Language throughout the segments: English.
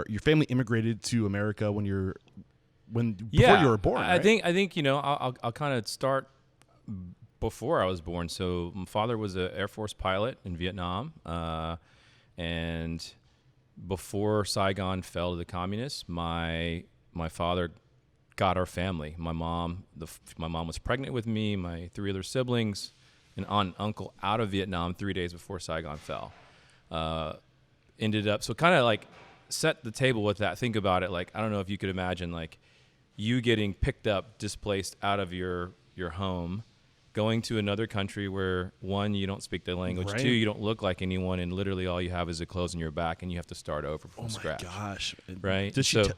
your family immigrated to America before Yeah, you were born. I Right? think I'll kind of start before I was born. So my father was an Air Force pilot in Vietnam, and before Saigon fell to the communists, my father got our family. My mom was pregnant with me, my 3 other siblings, an aunt and uncle out of Vietnam 3 days before Saigon fell. Ended up, so kind of like set the table with that. Think about it. Like, I don't know if you could imagine like you getting picked up, displaced out of your home, going to another country where, 1, you don't speak the language, Right. 2, you don't look like anyone, and literally all you have is the clothes on your back, and you have to start over from scratch. Oh my gosh! Right? Does she? So-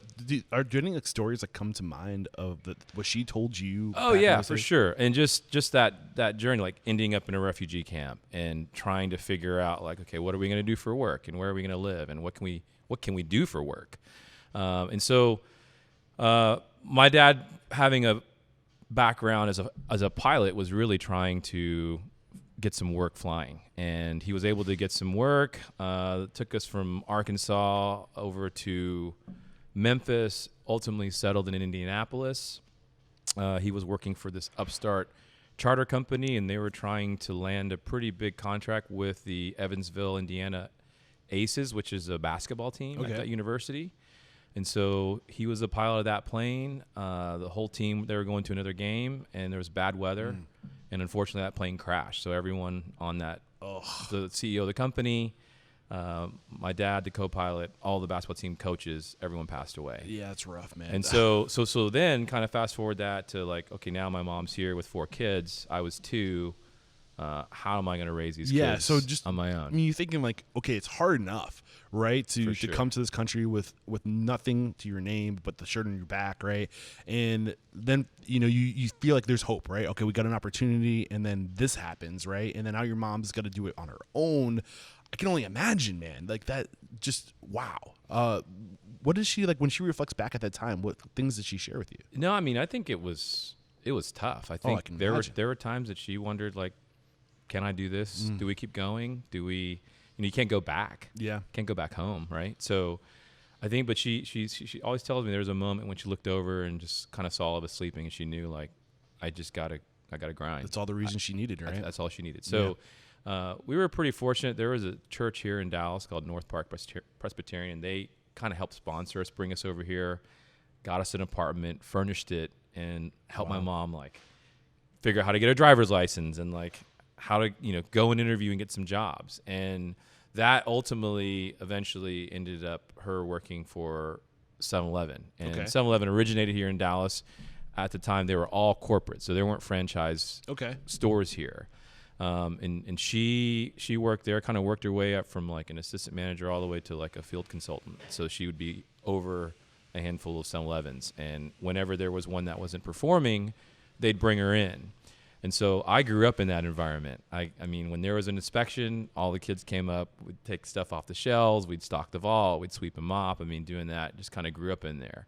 Are there any like stories that come to mind of what she told you? Oh back in yeah, those for days? sure. And just that journey, like ending up in a refugee camp and trying to figure out like, okay, what are we going to do for work, and where are we going to live, and what can we do for work? And so my dad, having a background as a pilot, was really trying to get some work flying, and he was able to get some work. Took us from Arkansas over to Memphis, ultimately settled in Indianapolis. He was working for this upstart charter company, and they were trying to land a pretty big contract with the Evansville, Indiana Aces, which is a basketball team at that university. And so he was the pilot of that plane. The whole team, they were going to another game, and there was bad weather. And unfortunately, that plane crashed. So everyone on that, the CEO of the company, my dad, the co-pilot, all the basketball team coaches, everyone passed away. Yeah, it's rough, man. And so then kind of fast forward that to like, okay, now my mom's here with 4 kids. I was 2. How am I going to raise these kids so just on my I own? mean, you're thinking like, okay, it's hard enough, right, For to sure. come to this country with nothing to your name but the shirt on your back, right? And then you feel like there's hope, right? Okay, we got an opportunity, and then this happens, right? And then now your mom's got to do it on her own. I can only imagine, man. Like that, just wow. What is she like when she reflects back at that time? What things did she share with you? No, I mean, I think it was tough. I I think can there imagine. were times that she wondered, like, can I do this? Do we keep going? Do we? You can't go back. Yeah. Can't go back home, right? So, I think, but she always tells me there was a moment when she looked over and just kind of saw all of us sleeping, and she knew, like, I gotta grind. That's all the reason she needed, right? That's all she needed. So, we were pretty fortunate. There was a church here in Dallas called North Park Presbyterian, and they kind of helped sponsor us, bring us over here, got us an apartment, furnished it, and helped my mom like figure out how to get a driver's license and like how to go and interview and get some jobs. And that ultimately eventually ended up her working for 7-Eleven. And Okay. 7-Eleven originated here in Dallas. At the time, they were all corporate, so there weren't franchise stores here. And she worked there, kind of worked her way up from like an assistant manager all the way to like a field consultant. So she would be over a handful of 7-Elevens. And whenever there was one that wasn't performing, they'd bring her in. And so I grew up in that environment. I mean, when there was an inspection, all the kids came up, we'd take stuff off the shelves, we'd stock the vault, we'd sweep and mop. I mean, doing that, just kind of grew up in there.